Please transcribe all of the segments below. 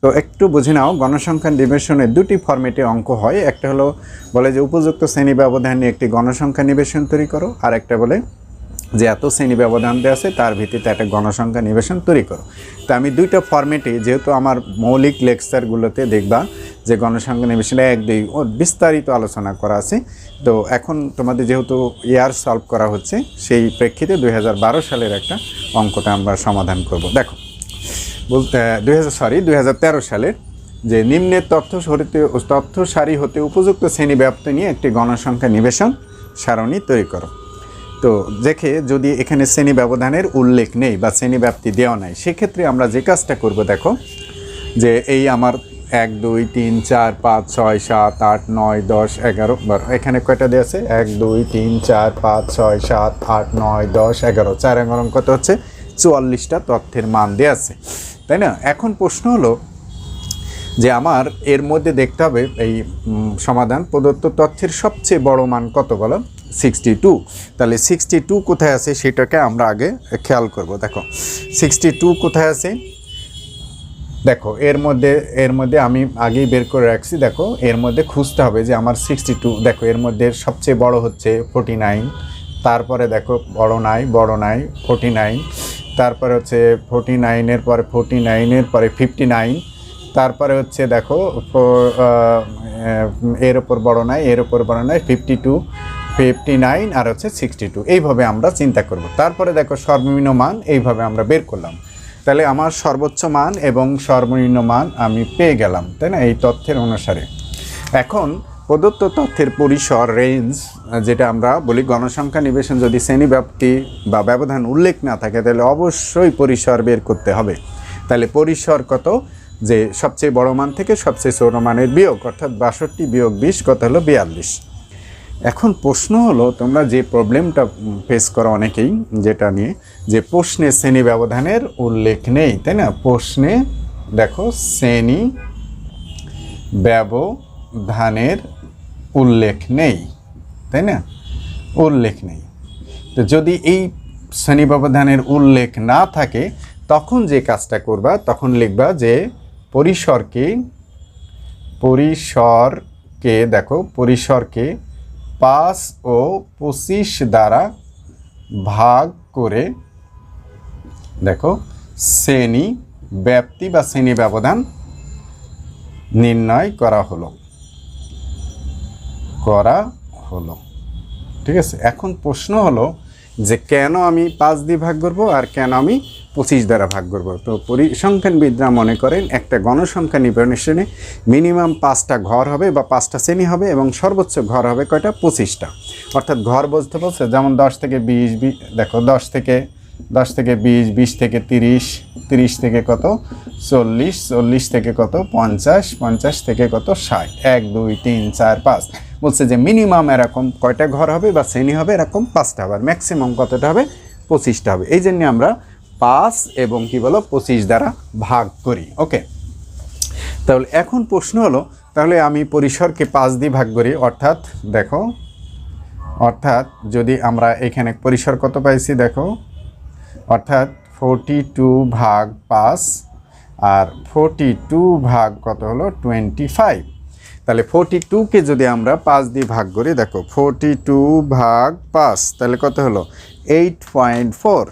তো একটু বুঝে নাও, গণসংখ্যা নিবেশনের দুটি ফরম্যাটে অঙ্ক হয়। একটা হলো বলে যে উপযুক্ত শ্রেণী ব্যবধান নিয়ে একটি গণসংখ্যা নিবেশন তৈরি করো, আর একটা বলে যে এত শ্রেণী ব্যবধান দেওয়া আছে তার ভিত্তিতে একটা গণসংখ্যা নিবেশন তৈরি করো। তো আমি দুইটা ফরম্যাটে, যেহেতু আমার মৌলিক লেকচারগুলোতে দেখবা যে গণসংখ্যা নিবেশনে 1-2 বিস্তারিত আলোচনা করা আছে। তো এখন তোমাদের যেহেতু ইয়ার সলভ করা হচ্ছে, সেই প্রেক্ষিতে 2012 সালের একটা অঙ্কটা আমরা সমাধান করব। দেখো বলতে 2013 সালের যে নিম্নের তথ্য সারি হতে উপযুক্ত শ্রেণী ব্যাপ্তি নিয়ে একটি গণসংখ্যা নিবেশন সারণী তৈরি করো। তো দেখে যদি এখানে শ্রেণী ব্যবধানের উল্লেখ নেই বা শ্রেণী ব্যাপ্তি দেওয়া নাই, সেক্ষেত্রে আমরা যে কাজটা করব, দেখো যে এই আমার 1 2 3 4 5 6 7 8 9 10 11 12, এখানে কয়টা দেওয়া আছে? 1 2 3 4 5 6 7 8 9 10 11, 4 11 কত হচ্ছে? 44টা তথ্যের মান দেওয়া আছে, তাই না? এখন প্রশ্ন হলো যে আমার এর মধ্যে দেখতে হবে এই সমাধান প্রদত্ত তথ্যের সবচেয়ে বড় মান কত, বলো? 62। তাহলে 62 কোথায় আছে সেটাকে আমরা আগে খেয়াল করব। দেখো 62 কোথায় আছে, দেখো এর মধ্যে আমি আগেই বের করে রাখছি। দেখো এর মধ্যে খুঁজতে হবে যে আমার 62, দেখো এর মধ্যে সবচেয়ে বড় হচ্ছে 49, তারপরে দেখো বড় নাই 49, তারপরে হচ্ছে 49-এর পরে 49-এর পরে 59, তারপরে হচ্ছে দেখো এর ওপর বড় নাই, এর ওপর বড় নাই, 52, 59 আর হচ্ছে 62, এইভাবে আমরা চিন্তা করব। তারপরে দেখো সর্বনিম্ন মান এইভাবে আমরা বের করলাম। তাহলে আমার সর্বোচ্চ মান এবং সর্বনিম্ন মান আমি পেয়ে গেলাম, তাই না, এই তথ্যের অনুসারে। এখন প্রদত্ত তথ্যের পরিসর, রেঞ্জ, যেটা আমরা বলি গণসংখ্যা নিবেশন, যদি শ্রেণী ব্যাপ্তি বা ব্যবধান উল্লেখ না থাকে তাহলে অবশ্যই পরিসর বের করতে হবে। তাহলে পরিসর কত? যে সবচেয়ে বড় মান থেকে সবচেয়ে ছোট মানের বিয়োগ, অর্থাৎ 62 বিয়োগ 20 কত হলো? 42। এখন প্রশ্ন হলো, তোমরা যে প্রবলেমটা ফেস করো অনেকেই, যেটা নিয়ে যে প্রশ্নে শ্রেণী ব্যবধানের উল্লেখ নেই, তাই না? প্রশ্নে দেখো শ্রেণী ব্যবধানের উল্লেখ নেই, তাই না? উল্লেখ নেই। তো যদি এই শ্রেণী ব্যবধানের উল্লেখ না থাকে, তখন যে কাজটা করবা, তখন লিখবা যে পরিসরকে দেখো পরিসরকে 5 ও 25 দ্বারা ভাগ করে দেখো শ্রেণী ব্যাপ্তি বা শ্রেণী ব্যবধান নির্ণয় করা হলো। ঠিক আছে। এখন প্রশ্ন হলো যে কেন আমি 5 দিয়ে ভাগ করব আর কেন আমি 25 দ্বারা ভাগ করব। তো পরিসংখ্যানবিদরা মনে করেন একটা গণসংখ্যা নিবেশনে মিনিমাম 5টা ঘর হবে বা 5টা শ্রেণী হবে এবং সর্বোচ্চ ঘর হবে কয়টা? 25টা। অর্থাৎ ঘর বলতে বলছে যেমন 10 থেকে 20, দেখো 10 থেকে 20, 20 থেকে 30, 30 থেকে কত? 40, 40 থেকে কত? 50, 50 থেকে কত? 60। 1 2 3 4 5 বলছে যে মিনিমাম এরকম কয়টা ঘর হবে বা শ্রেণী হবে? এরকম 5টা হবে। আর ম্যাক্সিমাম কতটা হবে? 25টা হবে। এই জন্য আমরা 5 এবং কি বলো 25 দ্বারা ভাগ করি। ওকে, তাহলে এখন প্রশ্ন হলো, তাহলে আমি পরিসরকে 5 দিয়ে ভাগ করি, অর্থাৎ দেখো, অর্থাৎ যদি আমরা এখানে পরিসর কত পাইছি দেখো, অর্থাৎ 42 ভাগ 5 আর 42 ভাগ কত হলো? 25। তাহলে 42কে যদি আমরা 5 দিয়ে ভাগ করি, দেখো 42 ভাগ 5 তাহলে কত হলো? 8.4।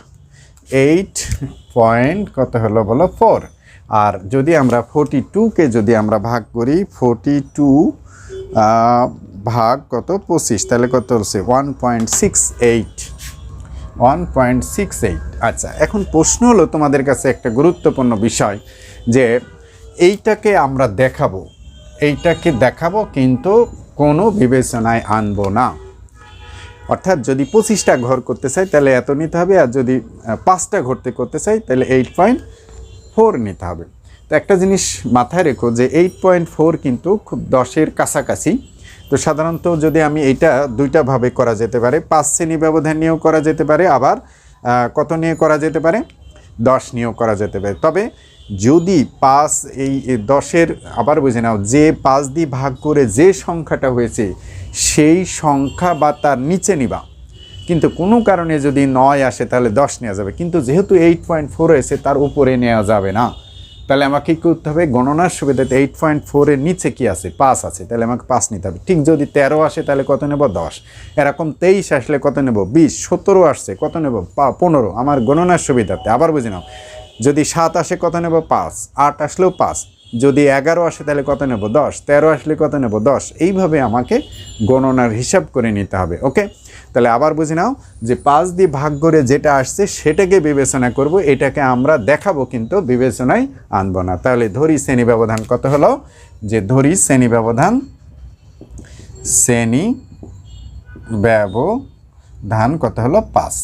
8 পয়েন্ট কত হলো বলো? 4। আর যদি আমরা 42কে যদি আমরা ভাগ করি, 42 ভাগ কত? 25 তাহলে কত হচ্ছে? 1.68। 1.68। আচ্ছা, এখন প্রশ্ন হলো তোমাদের কাছে একটা গুরুত্বপূর্ণ বিষয়, যে এইটাকে আমরা দেখাবো, কিন্তু কোনো বিবেচনায় আনবো না। অর্থাৎ যদি 25টা ঘর করতে চাই তাহলে এত নিতে হবে, আর যদি 5টা করতে চাই তাহলে 8.4 নিতে হবে। তো একটা জিনিস মাথায় রেখো যে 8.4 কিন্তু খুব 10-এর কাছাকাছি। তো সাধারণত যদি আমি এইটা দুইটা ভাবে করা যেতে পারে, 5 শ্রেণী ব্যবধান নিয়েও করা যেতে পারে, আবার কত নিয়ে করা যেতে পারে? 10 নিয়েও করা যেতে পারে। তবে যদি 5 এই 10-এর আবার বুঝে নাও, যে 5 দিয়ে ভাগ করে যে সংখ্যাটা হয়েছে সেই সংখ্যা বা তার নিচে নিবা, কিন্তু কোনো কারণে যদি 9 আসে তাহলে 10 নেওয়া যাবে, কিন্তু যেহেতু 8.4 হয়েছে তার উপরে নেওয়া যাবে না। তাহলে আমাকে কী করতে হবে, গণনার সুবিধাতে 8.4 এর নিচে কি আছে, 5 আছে, তাহলে আমাকে 5 নিতে হবে। ঠিক যদি 13 আসে তাহলে কত নেব, 10। এরকম 23 আসলে কত নেব, 20। 17 আসছে কত নেব, 15। আমার গণনার সুবিধাতে আবার বুঝে নাও, যদি 7 আসে কত নেব, 5। 8 আসলেও 5। যদি 11 আসে তাহলে কত নেব, 10। 13 আসলে কত নেব, 10। এইভাবে আমাকে গণনার হিসাব করে নিতে হবে। ওকে, তাহলে আবার বুঝে নাও যে 5 দিয়ে ভাগ করে যেটা আসছে সেটাকে বিবেচনা করব, এটাকে আমরা দেখাবো কিন্তু বিবেচনায় আনবো না। তাহলে ধরি শ্রেণী ব্যবধান কত হলো, যে ধরি শ্রেণী ব্যবধান কত হলো, 5।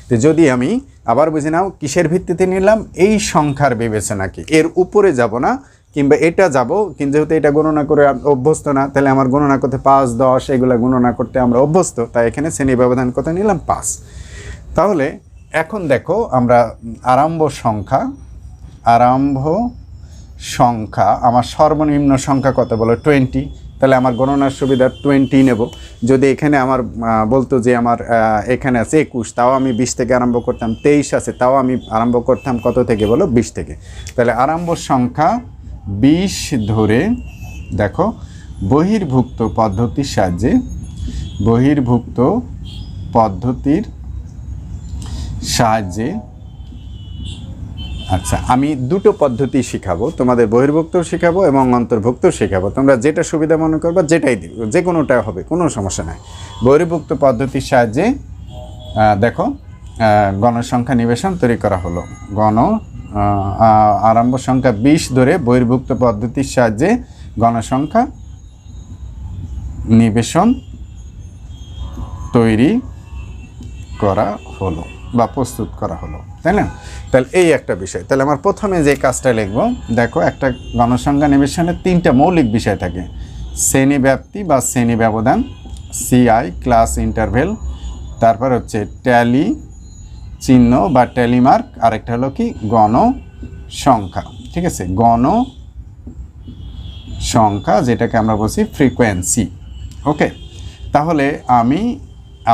তো যদি আমি আবার বুঝে নাও কিসের ভিত্তিতে নিলাম, এই সংখ্যার বিবেচনাকে, এর উপরে যাব না, কিংবা এটা যাব, কিন্তু যেহেতু এটা গণনা করে অভ্যস্ত না, তাহলে আমার গণনা করতে 5, 10 এগুলো গণনা করতে আমরা অভ্যস্ত, তাই এখানে শ্রেণী ব্যবধান কত নিলাম, 5। তাহলে এখন দেখো আমরা আরম্ভ সংখ্যা আমার সর্বনিম্ন সংখ্যা কত বলো, 20। তাহলে আমার গণনার সুবিধা 20 নেব। যদি এখানে আমার বলতো যে আমার এখানে আছে 21, তাও আমি 20 থেকে আরম্ভ করতাম। 23 আছে, তাও আমি আরম্ভ করতাম কত থেকে বলো, 20 থেকে। তাহলে আরম্ভ সংখ্যা 20 ধরে দেখো বহির্ভুক্ত পদ্ধতির সাহায্যে আচ্ছা, আমি দুটো পদ্ধতি শেখাবো তোমাদের, বহির্ভুক্ত শেখাবো এবং অন্তর্ভুক্ত শেখাবো। তোমরা যেটা সুবিধা মনে করবা যেটাই দিবে, যে কোনোটা হবে, কোনো সমস্যা নাই। বহির্ভুক্ত পদ্ধতির সাহায্যে দেখো গণসংখ্যা নিবেশন তৈরি করা হলো। আরম্ভ সংখ্যা 20 ধরে বহির্ভুক্ত পদ্ধতির সাহায্যে গণসংখ্যা নিবেশন তৈরি করা হলো বা প্রস্তুত করা হলো, তাই না? তাহলে এই একটা বিষয়। তাহলে আমার প্রথমে যে কাজটা লিখব, দেখো একটা গণসংখ্যা নিবেশনের 3টা মৌলিক বিষয় থাকে, শ্রেণী ব্যাপ্তি বা শ্রেণী ব্যবধান, সিআই ক্লাস ইন্টারভেল, তারপর হচ্ছে ট্যালি চিহ্ন বা ট্যালি মার্ক, আরেকটা হলো কি গণসংখ্যা। ঠিক আছে, গণসংখ্যা যেটাকে আমরা বলছি ফ্রিকোয়েন্সি। ওকে, তাহলে আমি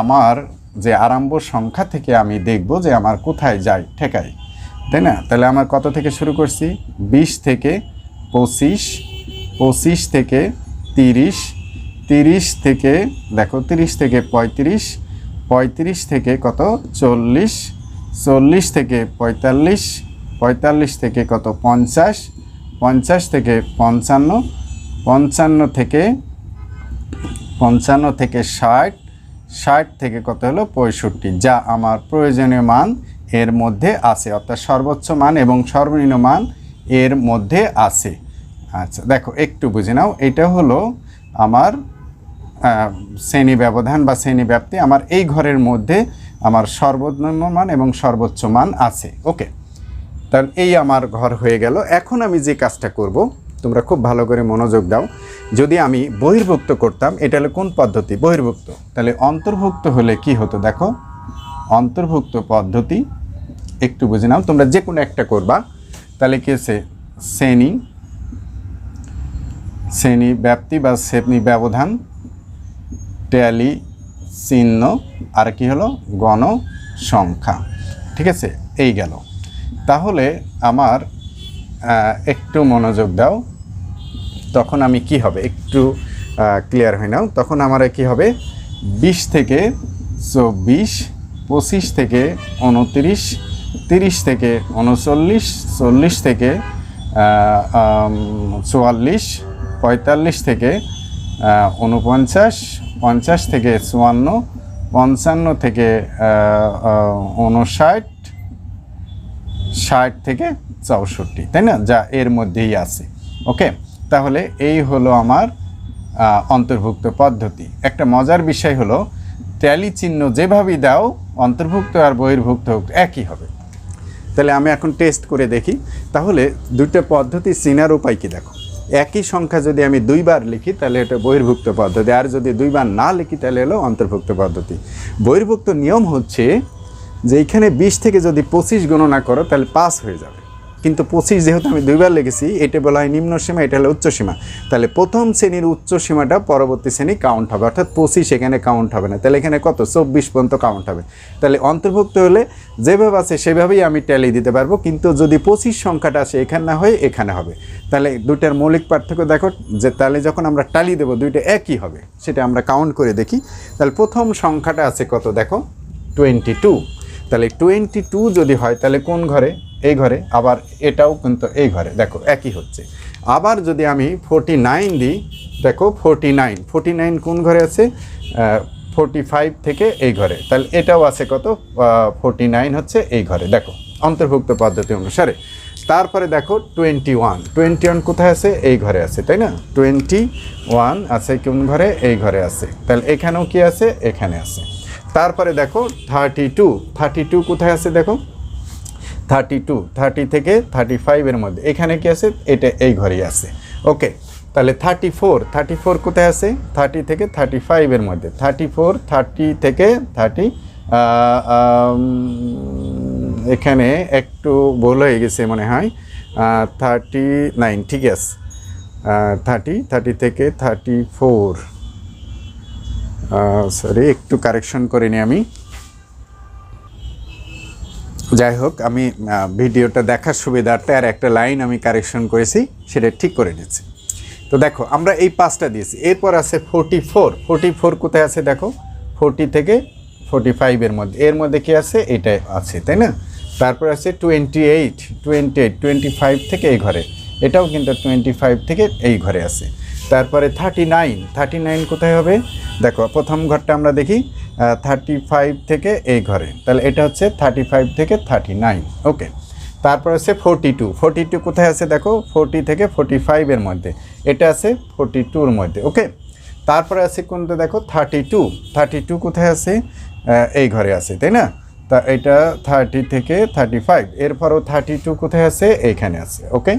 আমার যে আরম্ভ সংখ্যা থেকে আমি দেখব যে আমার কোথায় যায়, ঠেকাই, তাই না? তাহলে আমার কত থেকে শুরু করছি, 20 থেকে 25, 25 থেকে 30, 30 থেকে দেখো 30 থেকে 35, 35 থেকে কত 40, 40 থেকে 45, 45 থেকে কত 50, 50 থেকে 55, 55 থেকে 60, 60 থেকে কত হলো 65, যা আমার প্রয়োজনীয় মান এর মধ্যে আছে, অর্থাৎ সর্বোচ্চ মান এবং সর্বনিম্ন মান এর মধ্যে আছে। আচ্ছা দেখো একটু বুঝে নাও, এটা হলো আমার শ্রেণী ব্যবধান বা শ্রেণী ব্যাপ্তি। আমার এই ঘরের মধ্যে আমার সর্বনিম্ন মান এবং সর্বোচ্চ মান আছে। ওকে, তাহলে এই আমার ঘর হয়ে গেল। এখন আমি যে কাজটা করব, তোমরা খুব ভালো করে মনোযোগ দাও। যদি আমি বহির্ভুক্ত করতাম, এটা হলো কোন পদ্ধতি, বহির্ভুক্ত। তাহলে অন্তর্ভুক্ত হলে কি হতো, দেখো অন্তর্ভুক্ত পদ্ধতি একটু বুঝে নাও, তোমরা যে কোনো একটা করবা। তাহলে কি আছে, শ্রেণী ব্যাপ্তি বা শ্রেণী ব্যবধান, ট্যালি চিহ্ন, আর কি হলো গণসংখ্যা। ঠিক আছে, এই গেল। তাহলে আমার একটু মনোযোগ দাও, তখন আমি কি হবে একটু ক্লিয়ার হয়ে নাও। তখন আমার কি হবে, 20 থেকে 24, 25 থেকে 29, 30 থেকে 39, 40 থেকে 44, 45 থেকে 49, 50 থেকে 54, 55 থেকে 59, 60 থেকে 64, তাই না, যা এর মধ্যেই আছে। ওকে, তাহলে এই হলো আমার অন্তর্ভুক্ত পদ্ধতি। একটা মজার বিষয় হলো, ট্যালি চিহ্ন যেভাবেই দাও অন্তর্ভুক্ত আর বহির্ভুক্ত একই হবে। তাহলে আমি এখন টেস্ট করে দেখি। তাহলে দুটো পদ্ধতি চেনার উপায় কি, দেখো একই সংখ্যা যদি আমি 2 বার লিখি তাহলে এটা বহির্ভুক্ত পদ্ধতি, আর যদি 2 বার না লিখি তাহলে হলো অন্তর্ভুক্ত পদ্ধতি। বহির্ভুক্ত নিয়ম হচ্ছে যে এখানে 20 থেকে যদি 25 গণনা করো তাহলে 5 হয়ে যাবে, কিন্তু 25 যেহেতু আমি দুইবার লিখেছি, এটা বলা হয় নিম্ন সীমা, এটা হলো উচ্চ সীমা। তাহলে প্রথম শ্রেণীর উচ্চ সীমাটা পরবর্তী শ্রেণী কাউন্ট হবে, অর্থাৎ 25 এখানে কাউন্ট হবে না। তাহলে এখানে কত 24 পর্যন্ত কাউন্ট হবে। তাহলে অন্তর্ভুক্ত হলে যেভাবে আছে সেভাবেই আমি ট্যালি দিতে পারবো, কিন্তু যদি 25 সংখ্যাটা আসে এখানে না হয়ে এখানে হবে। তাহলে দুইটার মৌলিক পার্থক্য দেখো, যে তাহলে যখন আমরা টালি দেবো দুইটা একই হবে, সেটা আমরা কাউন্ট করে দেখি। তাহলে প্রথম সংখ্যাটা আছে কত দেখো 22। তাহলে 22 যদি হয় তাহলে কোন ঘরে? এই ঘরে। আবার এটাও কিন্তু এই ঘরে, দেখো একই হচ্ছে। আবার যদি আমি 49 দিই, দেখো 49 কোন ঘরে আছে? 45 থেকে এই ঘরে। তাহলে এটাও আছে কত? 49 হচ্ছে এই ঘরে, দেখো অন্তর্ভুক্ত পদ্ধতি অনুসারে। তারপরে দেখো 21 কোথায় আছে? এই ঘরে আছে, তাই না? 21 আছে কোন ঘরে? এই ঘরে আছে। তাহলে এখানেও কি আছে? এখানে আছে। তারপরে দেখো 32 কোথায় আছে? দেখো 30 থেকে 35 এর মধ্যে এখানে কি আছে? এটা এই ঘরেই আছে। ওকে, তাহলে 34 কোথায় আছে? 30 থেকে 35 এর মধ্যে। 30 থেকে 30 এখানে একটু ভুল হয়ে গেছে মনে হয়, 39 ঠিক আছে। 30 থেকে 34, সরি একটু কারেকশন করে নিই আমি। যাই হোক, আমি ভিডিওটা দেখার সুবিধার্থে আর একটা লাইন আমি কারেকশন করেছি, সেটা ঠিক করে নিচ্ছি। তো দেখো আমরা এই 5টা দিয়েছি। এরপর আছে 44 কোথায় আছে? দেখো 40 থেকে 45 এর মধ্যে। এর মধ্যে কি আছে? এটাই আছে, তাই না? তারপর আছে 25 থেকে এই ঘরে। এটাও কিন্তু 25 থেকে এই ঘরে আছে। তারপরে 39 কোথায় হবে? দেখো প্রথম ঘরটা আমরা দেখি, 35 থেকে এই ঘরে। তাহলে এটা হচ্ছে 35 থেকে 39। ওকে, তারপর আছে 42 কোথায় আছে? দেখো 40 থেকে 45 এর মধ্যে। এটা আছে 42-র মধ্যে। ওকে, তারপরে আছে কোনটা? দেখো 32 কোথায় আছে? এই ঘরে আছে, তাই না? তা এটা 30 থেকে 35। এরপরও 32 কোথায় আছে? এইখানে আছে। ওকে,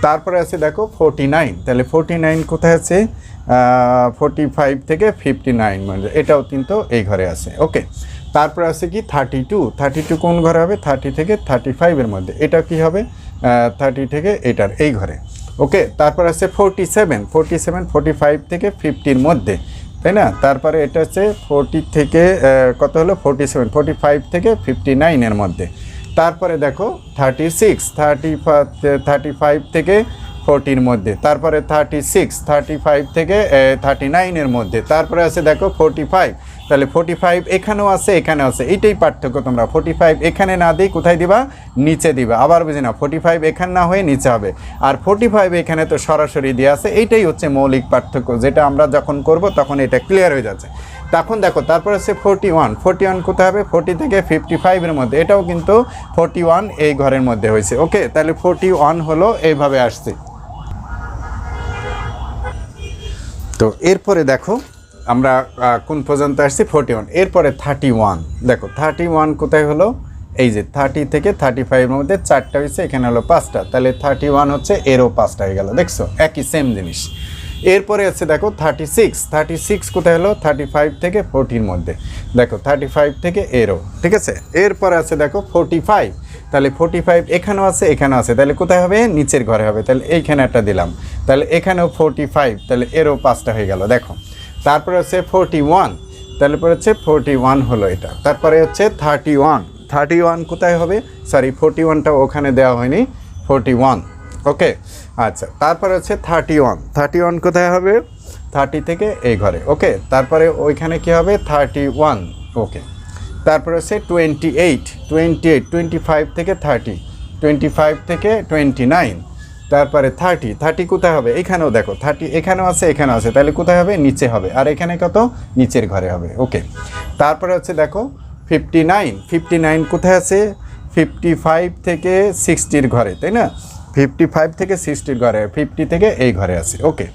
তারপরে আছে দেখো 49। তাহলে 49 কোথায় আছে? 45 থেকে 59 মানে এটাও কিন্তু এই ঘরে আছে। ওকে, তারপরে আছে কি 32 কোন ঘরে হবে? 30 থেকে 35 এর মধ্যে। এটা কি হবে? 30 থেকে এটার এই ঘরে। ওকে, তারপর আছে 47 45 থেকে 50-র মধ্যে, তাই না? তারপরে এটা হচ্ছে 40 থেকে কত হলো? 45 থেকে 59 এর মধ্যে। তারপরে দেখো 35 থেকে 40-র মধ্যে। তারপরে 35 থেকে 39 এর মধ্যে। তারপরে আছে দেখো 45। তাহলে 45 এখানেও আছে, এখানেও আছে। এইটাই পার্থক্য। তোমরা 45 এখানে না দিই কোথায় দিবা? নিচে দিবা। আবার বুঝি না, 45 এখানে না হয়ে নিচে হবে, আর 45 এখানে তো সরাসরি দিয়ে আছে। এইটাই হচ্ছে মৌলিক পার্থক্য, যেটা আমরা যখন করব তখন এটা ক্লিয়ার হয়ে যাচ্ছে। তখন দেখো তারপর আছে 41 কোথায় হবে? 40 থেকে 55 এর মধ্যে। এটাও কিন্তু 41 এই ঘরের মধ্যে হয়েছে। ওকে, তাহলে 41 হলো এইভাবে আসছে। তো এরপরে দেখো আমরা কোন পর্যন্ত আসছি? 41। এরপরে 31। দেখো 31 কোথায় হলো? এই যে 30 থেকে 35 এর মধ্যে 4টা হয়েছে, এখানে হলো 5টা। তাহলে 31 হচ্ছে, এরও 5টা হয়ে গেল। দেখছো একই সেম জিনিস। এরপরে আছে দেখো 36 কোথায় হলো? 35 থেকে 40-র মধ্যে। দেখো 35 থেকে এরও, ঠিক আছে। এরপরে আছে দেখো 45। তাহলে 45 এখানেও আছে, এখানেও আছে। তাহলে কোথায় হবে? নিচের ঘরে হবে। তাহলে এইখানে একটা দিলাম। তাহলে এখানেও 45, তাহলে এরও 5টা হয়ে গেল। দেখো তারপরে হচ্ছে 41। তাহলে পরে হচ্ছে 41 হলো এটা। তারপরে হচ্ছে 31 কোথায় হবে? সরি 41টা ওখানে দেওয়া হয়নি, 41। ওকে, আচ্ছা। তারপরে হচ্ছে 31 কোথায় হবে? 30 থেকে এই ঘরে। ওকে, তারপরে ওইখানে কি হবে? 31। ওকে, তারপরে হচ্ছে 25 থেকে 30, 25 থেকে 29। তারপরে 30 কোথায় হবে? এখানেও দেখো 30 এখানেও আছে, এখানেও আছে। তাহলে কোথায় হবে? নিচে হবে। আর এখানে কত? নিচের ঘরে হবে। ওকে, তারপরে হচ্ছে দেখো 59 কোথায় আছে? 55 থেকে 60-র ঘরে, তাই না? 55 থেকে 60-র ঘরে, 50 থেকে এই ঘরে আছে। ওকে,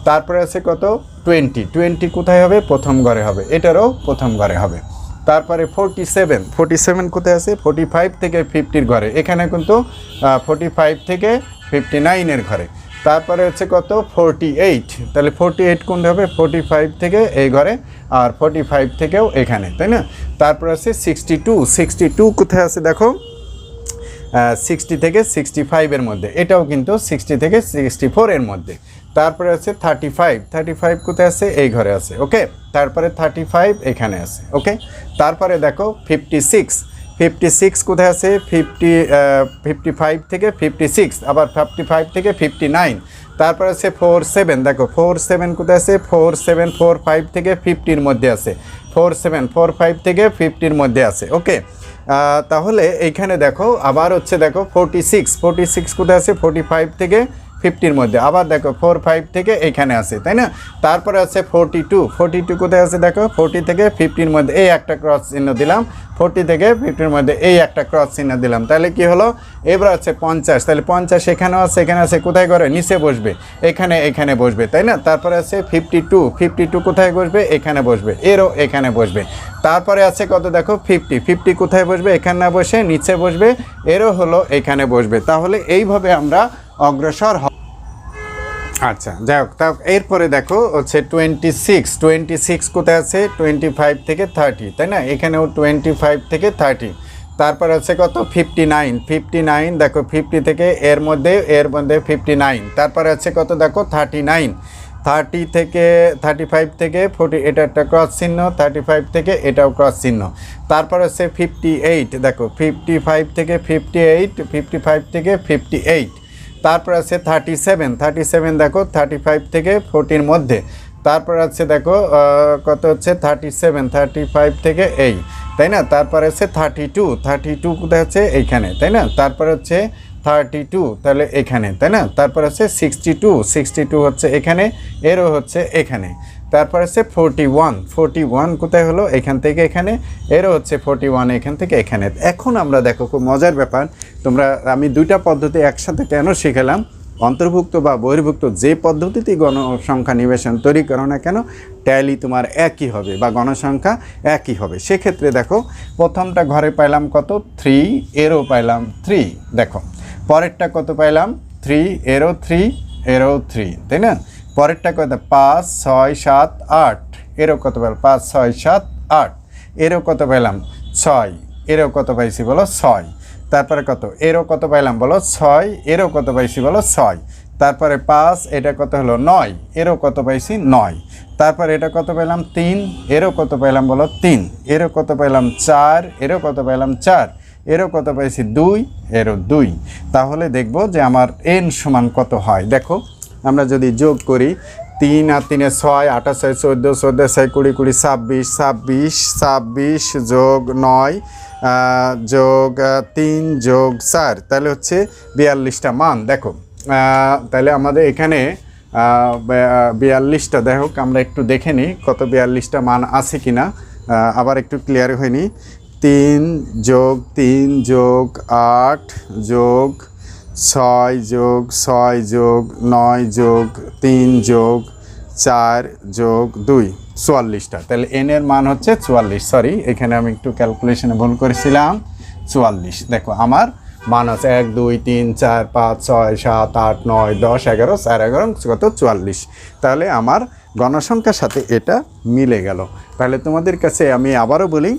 তারপরে আছে কত? 20 কোথায় হবে? প্রথম ঘরে হবে। এটারও প্রথম ঘরে হবে। তারপরে 47 কোথায় আছে? 45 থেকে 50-র ঘরে। এখানে কিন্তু 45 থেকে 59-এর ঘরে। তারপরে হচ্ছে কত? 48। তাহলে 48 কোনটা হবে? 45 থেকে এই ঘরে, আর 45 থেকেও এখানে, তাই না? তারপর আছে 62 কোথায় আছে? দেখো 60 থেকে 65 এর মধ্যে, এটাও কিন্তু 60 থেকে 64 এর মধ্যে। তারপরে আছে 35 কোথায় আছে? এই ঘরে আছে। ওকে, তারপরে 35 এখানে আছে। ওকে, তারপরে দেখো 56 কোথায় আছে? 55 থেকে 56, আবার 55 থেকে 59। তারপর আছে 47, দেখো 47 কোথায় আছে? 47 থেকে 50-র মধ্যে আছে। 47 থেকে 50-র মধ্যে আছে। ওকে, তাহলে এইখানে দেখো আবার হচ্ছে দেখো 46 কোথায় আছে? 45 থেকে 50-র মধ্যে, আবার দেখো 45 থেকে এইখানে আছে, তাই না? তারপরে আছে 42 কোথায় আছে? দেখো 40 থেকে 50-র মধ্যে, এই একটা ক্রস চিহ্ন দিলাম। 40 থেকে 50-র মধ্যে এই একটা ক্রস চিহ্ন দিলাম। তাহলে কি হলো? এবার আছে 50, তাহলে 50 এখানেও আছে, এখানে আছে, কোথায় করে? নিচে বসবে, এখানে বসবে, তাই না? তারপরে আছে 52 কোথায় বসবে? এখানে বসবে, এরও এখানে বসবে। তারপরে আছে কত? দেখো 50 কোথায় বসবে? এখানে না বসে নিচে বসবে, এরও হলো এখানে বসবে। তাহলে এইভাবে আমরা অগ্রসর। আচ্ছা, যাই হোক, তা এরপরে দেখো হচ্ছে 26 কোথায় আছে? 25 থেকে 30, তাই না? এখানেও 25 থেকে 30। তারপর আছে কত? 59 দেখো 50 থেকে এর মধ্যে 59। তারপরে আছে কত? দেখো 35 থেকে 40, এটা একটা ক্রস চিহ্ন। 35 থেকে এটাও ক্রস চিহ্ন। তারপর আছে 58, দেখো 55 থেকে 58। তারপর আছে 37 দেখো 35 থেকে 40-র মধ্যে। তারপর আছে দেখো কত হচ্ছে? 35 থেকে এই, তাই না? তারপর আছে 32 কোথায় আছে? এইখানে, তাই না? তারপর হচ্ছে 32, তাহলে এখানে, তাই না? তারপর আছে 62 হচ্ছে এখানে, এরও হচ্ছে এখানে। তারপর আছে 41 কোথায় হলো? এখান থেকে এখানে, এরও হচ্ছে 41 এখান থেকে এখানে। এখন আমরা দেখো, খুব মজার ব্যাপার, আমি দুইটা পদ্ধতি একসাথে কেন শিখালাম? অন্তর্ভুক্ত বা বহির্ভুক্ত যে পদ্ধতিতে গণসংখ্যা নিবেশন তৈরি করো না কেন, ট্যালি তোমার একই হবে বা গণসংখ্যা একই হবে। সেক্ষেত্রে দেখো, প্রথমটা ঘরে পাইলাম কত? 3, এরও পাইলাম 3। দেখো পরেরটা কত পাইলাম? 3, এরও 3, তাই না? পরেরটা কত? 5, 6, 7, 8, এরও কত পেলাম? 5, 6, 7, 8, এরও কত পেলাম? 6, এরও কত পাইছি বলো? 6। তারপরে কত? এরও কত পাইলাম বলো? 6, এরও কত পাইছি বলো? 6। তারপরে 5, এটা কত হলো? 9, এরও কত পাইছি? 9। তারপর এটা কত পেলাম? 3, এরও কত পেলাম বলো? 3। এরও কত পেলাম? 4, এরও কত পেলাম? 4। এরও কত পাইছি? 2, এরও 2। তাহলে দেখব যে আমার n সমান কত হয়। দেখো আমরা যদি যোগ করি, 3 আর 3 6, 8 6 14, 14 6 20, 26 যোগ 9 যোগ 3 যোগ 4, তাহলে হচ্ছে 42টা মান। দেখো তাহলে আমাদের এখানে 42টা, দেখো আমরা একটু দেখে নিই কত 42টা মান আছে কিনা, আবার একটু ক্লিয়ার হয়নি। 3 যোগ 3 যোগ 8 যোগ 6 যোগ 6 যোগ 9 যোগ 3 যোগ 4 যোগ 2, 44টা। তাহলে n এর মান হচ্ছে 44। সরি, এখানে আমি একটু ক্যালকুলেশনে ভুল করেছিলাম। 44, দেখো আমার মান আছে 1 2 3 4 5 6 7 8 9 10 11, 4 11 কত? 44। তাহলে আমার গণসংখ্যার সাথে এটা মিলে গেল। তাহলে তোমাদের কাছে আমি আবারও বলি,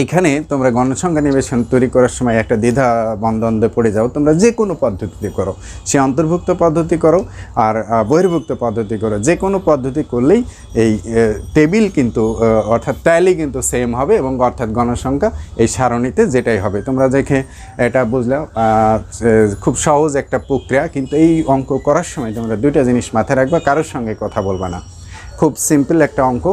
এখানে তোমরা গণসংখ্যা নিবেশন তৈরি করার সময় একটা দ্বিধা দ্বন্দ্বে পড়ে যাও। তোমরা যে কোনো পদ্ধতিতে করো, সে অন্তর্ভুক্ত পদ্ধতি করো আর বহির্ভুক্ত পদ্ধতি করো, যে কোনো পদ্ধতি করলেই এই টেবিল কিন্তু অর্থাৎ ট্যালি কিন্তু সেম হবে, এবং অর্থাৎ গণসংখ্যা এই সারণীতে যেটাই হবে। তোমরা দেখে এটা বুঝলাম, খুব সহজ একটা প্রক্রিয়া, কিন্তু এই অঙ্ক করার সময় তোমরা দুইটা জিনিস মাথায় রাখবা, কারোর সঙ্গে কথা বলবা না। খুব সিম্পল একটা অঙ্ক,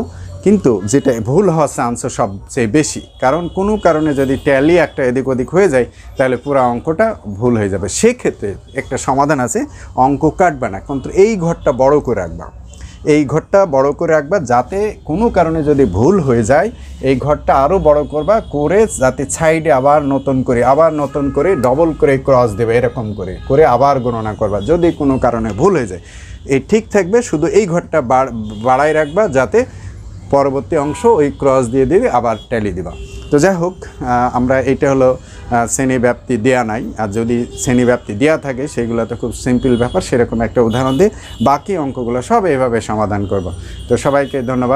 কিন্তু যেটা ভুল হওয়ার চান্স সবচেয়ে বেশি, কারণ কোনো কারণে যদি ট্যালি একটা এদিক ওদিক হয়ে যায় তাহলে পুরো অঙ্কটা ভুল হয়ে যাবে। সেক্ষেত্রে একটা সমাধান আছে, অঙ্ক কাটবে না, কিন্তু এই ঘরটা বড় করে রাখবা। এই ঘরটা বড় করে রাখবা, যাতে কোনো কারণে যদি ভুল হয়ে যায় এই ঘরটা আরও বড় করবা, করে যাতে সাইডে আবার নতুন করে ডবল করে ক্রস দেবে, এরকম করে আবার গণনা করবা। যদি কোনো কারণে ভুল হয়ে যায় এই ঠিক থাকবে, শুধু এই ঘরটা বাড়ায় রাখবা, যাতে পরবর্তী অংশ ওই ক্রস দিয়ে আবার ট্যালি দিবা। তো যাই হোক, আমরা এটা হলো শ্রেণী ব্যাপ্তি দেয়া নাই, আর যদি শ্রেণী ব্যাপ্তি দেওয়া থাকে সেগুলো তো খুব সিম্পল ব্যাপার, সেরকম একটা উদাহরণ দিয়ে বাকি অঙ্কগুলো সব এইভাবে সমাধান করব। তো সবাইকে ধন্যবাদ।